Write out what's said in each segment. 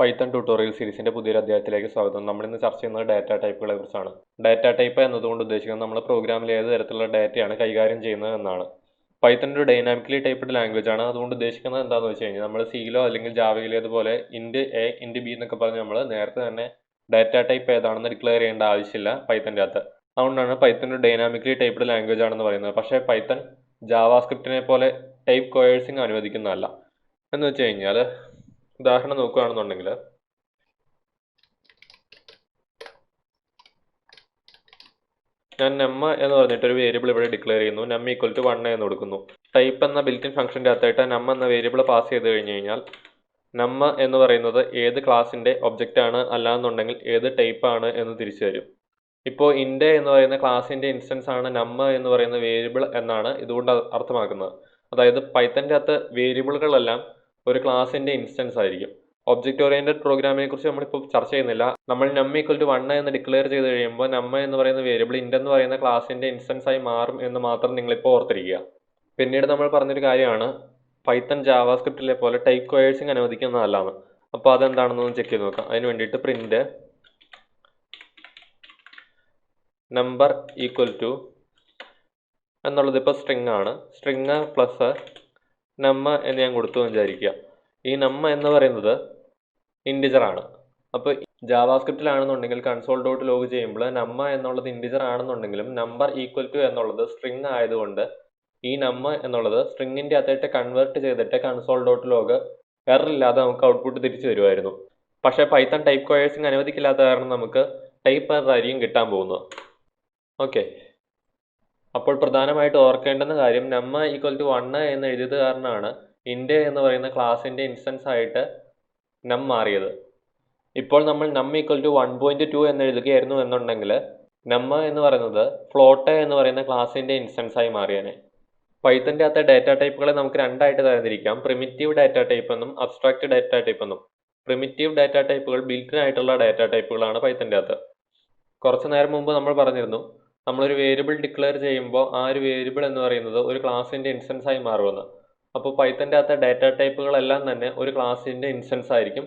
Python tutorial സീരീസിന്റെ പുതിയൊരു അധ്യായത്തിലേക്ക് സ്വാഗതം. നമ്മൾ ഇന്ന് ചർച്ച ചെയ്യുന്നത് ഡാറ്റ ടൈപ്പുകളെ കുറിച്ചാണ്. ഡാറ്റ ടൈപ്പ് എന്നതുകൊണ്ട് ഉദ്ദേശിക്കുന്നത് നമ്മൾ പ്രോഗ്രാമിൽ ഏത് തരത്തിലുള്ള ഡാറ്റയാണ് കൈകാര്യം ചെയ്യുന്നത് എന്നാണ്. പൈത്തൺ ഒരു ഡൈനാമിക്കലി ടൈപ്പ്ഡ് ലാംഗ്വേജ് ആണ്. അതുകൊണ്ട് ഉദ്ദേശിക്കുന്നത് എന്താണെന്ന് വെച്ച് കഴിഞ്ഞാൽ നമ്മൾ സിയിലോ അല്ലെങ്കിൽ ജാവയിലോ അതുപോലെ ഇൻഡ് എ ഇൻഡ് ബി എന്നൊക്കെ പറഞ്ഞ് നമ്മൾ നേരത്തെ തന്നെ ഡാറ്റ ടൈപ്പ് ഏതാണെന്ന് ഡിക്ലെയർ ചെയ്യേണ്ട ആവശ്യമില്ല പൈത്തൻ്റെ അകത്ത്. അതുകൊണ്ടാണ് പൈത്തൺ ഒരു ഡൈനാമിക്കലി ടൈപ്പ്ഡ് ലാംഗ്വേജ് ആണെന്ന് പറയുന്നത്. പക്ഷേ പൈത്തൺ ജാവാസ്ക്രിപ്റ്റിനെ പോലെ ടൈപ്പ് കോയേഴ്സിംഗ് അനുവദിക്കുന്നതല്ല. എന്ന് വെച്ച് കഴിഞ്ഞാൽ ഉദാഹരണം നോക്കുകയാണെന്നുണ്ടെങ്കിൽ ഞാൻ നം എന്ന് പറഞ്ഞിട്ട് ഒരു വേരിയബിൾ ഇവിടെ ഡിക്ലെയർ ചെയ്യുന്നു. നം ഈക്വൽ ടു 1 എന്ന് കൊടുക്കുന്നു. ടൈപ്പ് എന്ന ബിൽറ്റ് ഇൻ ഫംഗ്ഷൻ്റെ അകത്തായിട്ട് നം എന്ന വേരിയബിൾ പാസ് ചെയ്ത് കഴിഞ്ഞ് കഴിഞ്ഞാൽ നം എന്ന് പറയുന്നത് ഏത് ക്ലാസിൻ്റെ ഒബ്ജക്റ്റ് ആണ്, അല്ലാന്നുണ്ടെങ്കിൽ ഏത് ടൈപ്പ് ആണ് എന്ന് തിരിച്ചു തരും. ഇപ്പോൾ ഇൻഡ് എന്ന് പറയുന്ന ക്ലാസിൻ്റെ ഇൻസ്റ്റൻസ് ആണ് നം എന്ന് പറയുന്ന വേരിയബിൾ എന്നാണ് ഇതുകൊണ്ട് അർത്ഥമാക്കുന്നത്. അതായത് പൈത്തൻ്റെ അകത്ത് വേരിയബിളുകളെല്ലാം ഒരു ക്ലാസിൻ്റെ ഇൻസ്റ്റൻസ് ആയിരിക്കും. ഒബ്ജക്റ്റ് ഓറിയന്റഡ് പ്രോഗ്രാമിനെ കുറിച്ച് നമ്മളിപ്പോൾ ചർച്ച ചെയ്യുന്നില്ല. നമ്മൾ നം ഈക്വൽ ടു 1 എന്ന് ഡിക്ലെയർ ചെയ്ത് കഴിയുമ്പോൾ നം എന്ന് പറയുന്ന വേരിയബിൾ ഇൻഡ് എന്ന് പറയുന്ന ക്ലാസിൻ്റെ ഇൻസ്റ്റൻസ് ആയി മാറും എന്ന് മാത്രം നിങ്ങളിപ്പോൾ ഓർത്തിരിക്കുക. പിന്നീട് നമ്മൾ പറഞ്ഞൊരു കാര്യമാണ് പൈത്തൺ ജാവാസ്ക്രിപ്റ്റിലെ പോലെ ടൈപ്പ് കോയേഴ്സിംഗ് അനുവദിക്കുന്നതല്ലാന്ന്. അപ്പോൾ അതെന്താണെന്നൊന്ന് ചെക്ക് ചെയ്ത് നോക്കാം. അതിന് വേണ്ടിയിട്ട് പ്രിന്റ് നമ്പർ ഈക്വൽ ടു എന്നുള്ളത് ഇപ്പോൾ സ്ട്രിങ് ആണ്. സ്ട്രിങ് പ്ലസ് നം എന്ന് ഞാൻ കൊടുത്തു എന്ന് വിചാരിക്കുക. ഈ നം എന്ന് പറയുന്നത് ഇൻഡിജർ ആണ്. അപ്പോൾ ജാവാസ്ക്രിപ്റ്റിലാണെന്നുണ്ടെങ്കിൽ കൺസോൾ ഡോട്ട് ലോഗ് ചെയ്യുമ്പോൾ നം എന്നുള്ളത് ഇൻഡിജർ ആണെന്നുണ്ടെങ്കിലും നമ്പർ ഈക്വൽ ടു എന്നുള്ളത് സ്ട്രിങ് ആയതുകൊണ്ട് ഈ നം എന്നുള്ളത് സ്ട്രിങ്ങിൻ്റെ അകത്തായിട്ട് കൺവേർട്ട് ചെയ്തിട്ട് കൺസോൾ ഡോട്ട് ലോഗ് എറർ ഇല്ലാതെ നമുക്ക് ഔട്ട്പുട്ട് തിരിച്ചു വരുമായിരുന്നു. പക്ഷേ പൈത്തൺ ടൈപ്പ് കോയേഴ്സിംഗ് അനുവദിക്കില്ലാത്ത കാരണം നമുക്ക് ടൈപ്പ് എറർ ആയിരിക്കും കിട്ടാൻ പോകുന്നത്. ഓക്കെ, അപ്പോൾ പ്രധാനമായിട്ട് ഓർക്കേണ്ടുന്ന കാര്യം നം ഈക്വൽ ടു 1 എന്ന് എഴുതിയത് കാരണമാണ് ഇൻഡ് എന്ന് പറയുന്ന ക്ലാസിൻ്റെ ഇൻസ്റ്റൻസ് ആയിട്ട് നം മാറിയത്. ഇപ്പോൾ നമ്മൾ നം ഈക്വൽ ടു 1.2 എന്ന് എഴുതുകയായിരുന്നു എന്നുണ്ടെങ്കിൽ നം എന്ന് പറയുന്നത് ഫ്ലോട്ട് എന്ന് പറയുന്ന ക്ലാസിൻ്റെ ഇൻസ്റ്റൻസ് ആയി മാറിയേനെ. പൈത്തൻ്റെ അകത്തെ ഡാറ്റ ടൈപ്പുകളെ നമുക്ക് രണ്ടായിട്ട് തരംതിരിക്കാം. പ്രിമിറ്റീവ് ഡാറ്റ ടൈപ്പ് എന്നും അബ്സ്ട്രാക്ട് ഡാറ്റ ടൈപ്പ് എന്നും. പ്രിമിറ്റീവ് ഡാറ്റ ടൈപ്പുകൾ ബിൽറ്റ് ആയിട്ടുള്ള ഡാറ്റ ടൈപ്പുകളാണ് പൈത്തൻ്റെ അകത്ത്. കുറച്ച് നേരം മുമ്പ് നമ്മൾ പറഞ്ഞിരുന്നു നമ്മളൊരു വേരിയബിൾ ഡിക്ലെയർ ചെയ്യുമ്പോൾ ആ ഒരു വേരിയബിൾ എന്ന് പറയുന്നത് ഒരു ക്ലാസിൻ്റെ ഇൻസ്റ്റൻസ് ആയി മാറുമെന്ന്. അപ്പോൾ പൈത്തൻ്റെ അകത്തെ ഡാറ്റ ടൈപ്പുകളെല്ലാം തന്നെ ഒരു ക്ലാസിൻ്റെ ഇൻസ്റ്റൻസ് ആയിരിക്കും.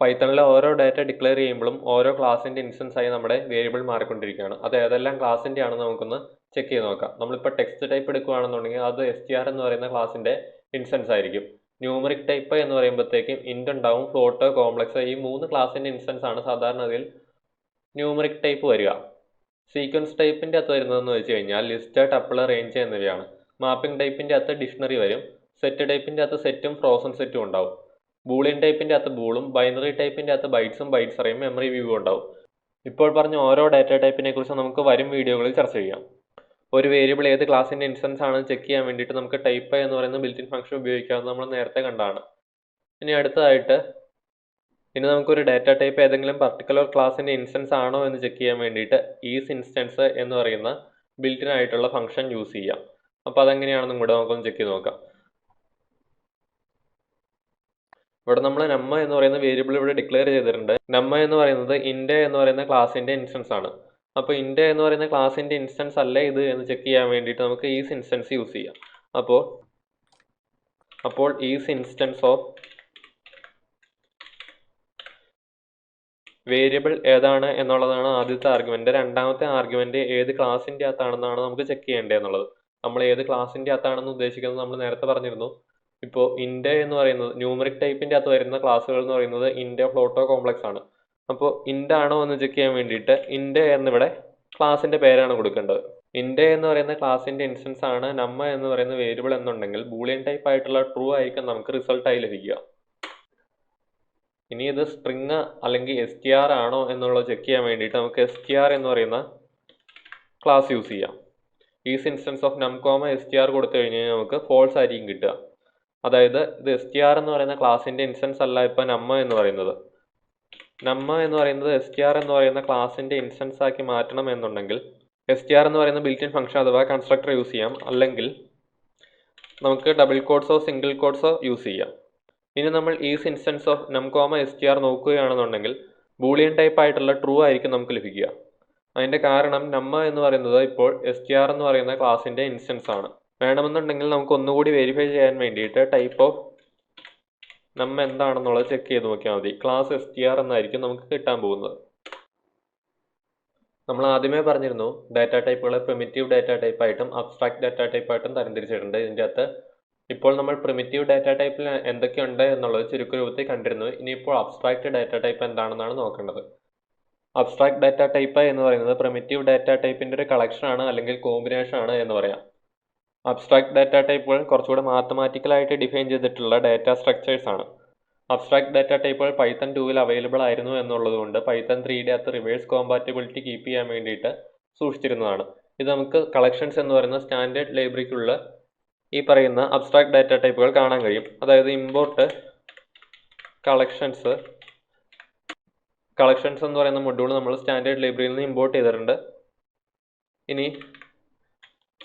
പൈത്തണിലെ ഓരോ ഡാറ്റ ഡിക്ലെയർ ചെയ്യുമ്പോഴും ഓരോ ക്ലാസിൻ്റെ ഇൻസ്റ്റൻസ് ആയി നമ്മുടെ വേരിയബിൾ മാറിക്കൊണ്ടിരിക്കുകയാണ്. അത് ഏതെല്ലാം ക്ലാസിൻ്റെ ആണെന്ന് നമുക്കൊന്ന് ചെക്ക് ചെയ്ത് നോക്കാം. നമ്മളിപ്പോൾ ടെക്സ്റ്റ് ടൈപ്പ് എടുക്കുകയാണെന്നുണ്ടെങ്കിൽ അത് str എന്ന് പറയുന്ന ക്ലാസിൻ്റെ ഇൻസ്റ്റൻസ് ആയിരിക്കും. ന്യൂമറിക് ടൈപ്പ് എന്ന് പറയുമ്പോഴത്തേക്കും ഇൻഡ് ഉണ്ടാവും, ഫ്ലോട്ട്, കോംപ്ലക്സ്, ഈ 3 ക്ലാസിൻ്റെ ഇൻസ്റ്റൻസ് ആണ് സാധാരണഗതിയിൽ ന്യൂമറിക് ടൈപ്പ് വരിക. സീക്വൻസ് ടൈപ്പിൻ്റെ അകത്ത് വരുന്നതെന്ന് വെച്ച് കഴിഞ്ഞാൽ ലിസ്റ്റ്, ടപ്പിൾ, റേഞ്ച് എന്നിവയാണ്. മാപ്പിംഗ് ടൈപ്പിൻ്റെ അകത്ത് ഡിക്ഷണറി വരും. സെറ്റ് ടൈപ്പിൻ്റെ അകത്ത് സെറ്റും ഫ്രോസൺ സെറ്റും ഉണ്ടാവും. ബൂളിയൻ ടൈപ്പിൻ്റെ അകത്ത് ബൂളും, ബൈനറി ടൈപ്പിൻ്റെ അകത്ത് ബൈറ്റ്സും ബൈറ്റ്സ് അറേയും മെമ്മറി വ്യൂവും ഉണ്ടാവും. ഇപ്പോൾ പറഞ്ഞ ഓരോ ഡാറ്റ ടൈപ്പിനെ കുറിച്ച് നമുക്ക് വരും വീഡിയോകളിൽ ചർച്ച ചെയ്യാം. ഒരു വേരിയബിൾ ഏത് ക്ലാസിൻ്റെ ഇൻസ്റ്റൻസ് ആണെന്ന് ചെക്ക് ചെയ്യാൻ വേണ്ടിയിട്ട് നമുക്ക് ടൈപ്പ് എന്ന് പറയുന്ന ബിൽറ്റ് ഇൻ ഫംഗ്ഷൻ ഉപയോഗിക്കാമെന്ന് നമ്മൾ നേരത്തെ കണ്ടാണ്. ഇനി അടുത്തതായിട്ട് നമുക്കൊരു ഡാറ്റ ടൈപ്പ് ഏതെങ്കിലും പർട്ടിക്കുലർ ക്ലാസിൻ്റെ ഇൻസ്റ്റൻസ് ആണോ എന്ന് ചെക്ക് ചെയ്യാൻ വേണ്ടിയിട്ട് ഈസ് ഇൻസ്റ്റൻസ് എന്ന് പറയുന്ന ബിൽറ്റ് ഇൻ ആയിട്ടുള്ള ഫംഗ്ഷൻ യൂസ് ചെയ്യാം. അപ്പോൾ അതെങ്ങനെയാണെന്നും കൂടെ നമുക്കൊന്ന് ചെക്ക് ചെയ്ത് നോക്കാം. ഇവിടെ നമ്മൾ നം എന്ന് പറയുന്ന വേരിയബിൾ ഇവിടെ ഡിക്ലെയർ ചെയ്തിട്ടുണ്ട്. നം എന്ന് പറയുന്നത് ഇൻഡ് എന്ന് പറയുന്ന ക്ലാസിൻ്റെ ഇൻസ്റ്റൻസ് ആണ്. അപ്പോൾ ഇൻഡ് എന്ന് പറയുന്ന ക്ലാസിൻ്റെ ഇൻസ്റ്റൻസ് അല്ലേ ഇത് എന്ന് ചെക്ക് ചെയ്യാൻ വേണ്ടിയിട്ട് നമുക്ക് ഈസ് ഇൻസ്റ്റൻസ് യൂസ് ചെയ്യാം. അപ്പോൾ ഈസ് ഇൻസ്റ്റൻസ് ഓഫ് വേരിയബിൾ ഏതാണ് എന്നുള്ളതാണ് ആദ്യത്തെ ആർഗ്യുമെന്റ്. രണ്ടാമത്തെ ആർഗ്യുമെന്റ് ഏത് ക്ലാസിൻ്റെ അകത്താണെന്നാണ് നമുക്ക് ചെക്ക് ചെയ്യേണ്ടത് എന്നുള്ളത്. നമ്മൾ ഏത് ക്ലാസിൻ്റെ അകത്താണെന്ന് ഉദ്ദേശിക്കുന്നത് നമ്മൾ നേരത്തെ പറഞ്ഞിരുന്നു. ഇപ്പോൾ ഇൻഡ് എന്ന് പറയുന്നത് ന്യൂമറിക് ടൈപ്പിൻ്റെ അകത്ത് വരുന്ന ക്ലാസ്സുകൾ എന്ന് പറയുന്നത് ഇൻഡ്, ഫ്ലോട്ടോ, കോംപ്ലക്സ് ആണ്. അപ്പോൾ ഇൻഡ് ആണോ എന്ന് ചെക്ക് ചെയ്യാൻ വേണ്ടിയിട്ട് ഇൻഡ് എന്നിവിടെ ക്ലാസിൻ്റെ പേരാണ് കൊടുക്കേണ്ടത്. ഇൻഡ് എന്ന് പറയുന്ന ക്ലാസിൻ്റെ ഇൻസ്റ്റൻസ് ആണ് നം എന്ന് പറയുന്ന വേരിയബിൾ എന്നുണ്ടെങ്കിൽ ബൂളിയൻ ടൈപ്പ് ആയിട്ടുള്ള ട്രൂ ആയിരിക്കും നമുക്ക് റിസൾട്ടായി ലഭിക്കുക. ഇനി ഇത് സ്ട്രിങ് അല്ലെങ്കിൽ str ആണോ എന്നുള്ളത് ചെക്ക് ചെയ്യാൻ വേണ്ടിയിട്ട് നമുക്ക് str എന്ന് പറയുന്ന ക്ലാസ് യൂസ് ചെയ്യാം. ഈസ് ഇൻസ്റ്റൻസ് ഓഫ് നം str കൊടുത്തു കഴിഞ്ഞ് കഴിഞ്ഞാൽ നമുക്ക് ഫോൾസ് ആയിരിക്കും കിട്ടുക. അതായത് ഇത് str എന്ന് പറയുന്ന ക്ലാസിൻ്റെ ഇൻസ്റ്റൻസ് അല്ല ഇപ്പോൾ നം എന്ന് പറയുന്നത്. നം എന്ന് പറയുന്നത് str എന്ന് പറയുന്ന ക്ലാസിൻ്റെ ഇൻസ്റ്റൻസ് ആക്കി മാറ്റണം എന്നുണ്ടെങ്കിൽ str എന്ന് പറയുന്ന ബിൽറ്റ് ഇൻ ഫംഗ്ഷൻ അഥവാ കൺസ്ട്രക്ടർ യൂസ് ചെയ്യാം. അല്ലെങ്കിൽ നമുക്ക് ഡബിൾ കോഡ്സോ സിംഗിൾ കോഡ്സോ യൂസ് ചെയ്യാം. ഇനി നമ്മൾ ഈസ് ഇൻസ്റ്റൻസ് ഓഫ് നം str നോക്കുകയാണെന്നുണ്ടെങ്കിൽ ബൂളിയൻ ടൈപ്പ് ആയിട്ടുള്ള ട്രൂ ആയിരിക്കും നമുക്ക് ലഭിക്കുക. അതിൻ്റെ കാരണം നം എന്ന് പറയുന്നത് ഇപ്പോൾ str എന്ന് പറയുന്ന ക്ലാസിൻ്റെ ഇൻസ്റ്റൻസ് ആണ്. വേണമെന്നുണ്ടെങ്കിൽ നമുക്ക് ഒന്നുകൂടി വെരിഫൈ ചെയ്യാൻ വേണ്ടിയിട്ട് ടൈപ്പ് ഓഫ് നമ്മ എന്താണെന്നുള്ളത് ചെക്ക് ചെയ്ത് നോക്കിയാൽ മതി. ക്ലാസ് str എന്നായിരിക്കും നമുക്ക് കിട്ടാൻ പോകുന്നത്. നമ്മൾ ആദ്യമേ പറഞ്ഞിരുന്നു ഡാറ്റ ടൈപ്പുകളെ പ്രിമിറ്റീവ് ഡാറ്റ ടൈപ്പ് ആയിട്ടും അബ്സ്ട്രാക്ട് ഡാറ്റ ടൈപ്പ് ആയിട്ടും തരംതിരിച്ചിട്ടുണ്ട്. ഇതിൻ്റെ അകത്ത് ഇപ്പോൾ നമ്മൾ പ്രിമിറ്റീവ് ഡാറ്റ ടൈപ്പിൽ എന്തൊക്കെയുണ്ട് എന്നുള്ളത് ചുരുക്കരൂപത്തിൽ കണ്ടിരുന്നു. ഇനിയിപ്പോൾ അബ്സ്ട്രാക്ട് ഡാറ്റ ടൈപ്പ് എന്താണെന്നാണ് നോക്കേണ്ടത്. അബ്സ്ട്രാക്ട് ഡാറ്റ ടൈപ്പ് എന്ന് പറയുന്നത് പ്രിമിറ്റീവ് ഡാറ്റ ടൈപ്പിൻ്റെ ഒരു കളക്ഷൻ ആണ് അല്ലെങ്കിൽ കോമ്പിനേഷൻ ആണ് എന്ന് പറയാം. അബ്സ്ട്രാക്ട് ഡാറ്റ ടൈപ്പുകൾ കുറച്ചുകൂടെ മാത്തമാറ്റിക്കലായിട്ട് ഡിഫൈൻ ചെയ്തിട്ടുള്ള ഡാറ്റ സ്ട്രക്ചേഴ്സ് ആണ്. അബ്സ്ട്രാക്ട് ഡാറ്റ ടൈപ്പുകൾ പൈത്തൺ 2-ൽ അവൈലബിൾ ആയിരുന്നു എന്നുള്ളതുകൊണ്ട് പൈത്തൺ 3-യുടെ അകത്ത് റിവേഴ്സ് കോമ്പാറ്റബിലിറ്റി കീപ്പ് ചെയ്യാൻ വേണ്ടിയിട്ട് സൂക്ഷിച്ചിരുന്നതാണ്. ഇത് നമുക്ക് കളക്ഷൻസ് എന്ന് പറയുന്ന സ്റ്റാൻഡേർഡ് ലൈബ്രറിക്കുള്ള ഈ പറയുന്ന അബ്സ്ട്രാക്ട് ഡാറ്റ ടൈപ്പുകൾ കാണാൻ കഴിയും. അതായത് ഇമ്പോർട്ട് കളക്ഷൻസ് എന്ന് പറയുന്ന മൊഡ്യൂൾ നമ്മൾ സ്റ്റാൻഡേർഡ് ലൈബ്രറിയിൽ നിന്ന് ഇമ്പോർട്ട് ചെയ്തിട്ടുണ്ട്. ഇനി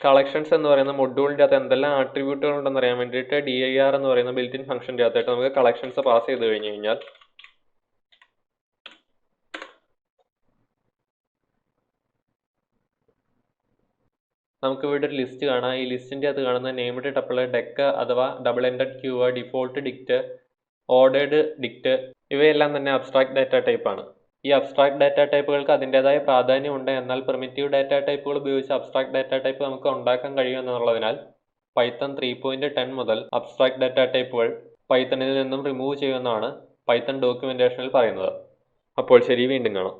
കളക്ഷൻസ് എന്ന് പറയുന്ന മൊഡ്യൂളിൻ്റെ അകത്ത് എന്തെല്ലാം ആട്രിബ്യൂട്ടുകൾ ഉണ്ടെന്ന് അറിയാൻ വേണ്ടിയിട്ട് dir എന്ന് പറയുന്ന ബിൽറ്റ് ഇൻ ഫംഗ്ഷൻ്റെ അകത്തായിട്ട് നമുക്ക് കളക്ഷൻസ് പാസ് ചെയ്ത് കഴിഞ്ഞ് കഴിഞ്ഞാൽ നമുക്ക് ഇവിടെ ഒരു ലിസ്റ്റ് കാണാം. ഈ ലിസ്റ്റിൻ്റെ അകത്ത് കാണുന്ന നെയിംഡ് ടപ്പിൾ, ഡെക്ക് അഥവാ double ended queue, default dict, ordered dict ഇവയെല്ലാം തന്നെ അബ്സ്ട്രാക്ട് ഡാറ്റ ടൈപ്പാണ്. ഈ അബ്സ്ട്രാക്ട് ഡാറ്റ ടൈപ്പുകൾക്ക് അതിൻ്റെതായ പ്രാധാന്യമുണ്ട്. എന്നാൽ പ്രിമിറ്റീവ് ഡാറ്റ ടൈപ്പുകൾ ഉപയോഗിച്ച് അബ്സ്ട്രാക്ട് ഡാറ്റ ടൈപ്പ് നമുക്ക് ഉണ്ടാക്കാൻ കഴിയുമെന്നുള്ളതിനാൽ പൈത്തൺ 3.10 മുതൽ അബ്സ്ട്രാക്ട് ഡാറ്റ ടൈപ്പുകൾ പൈത്തണിൽ നിന്നും റിമൂവ് ചെയ്യുമെന്നാണ് പൈത്തൺ ഡോക്യുമെന്റേഷനിൽ പറയുന്നത്. അപ്പോൾ ശരി, വീണ്ടും കാണാം.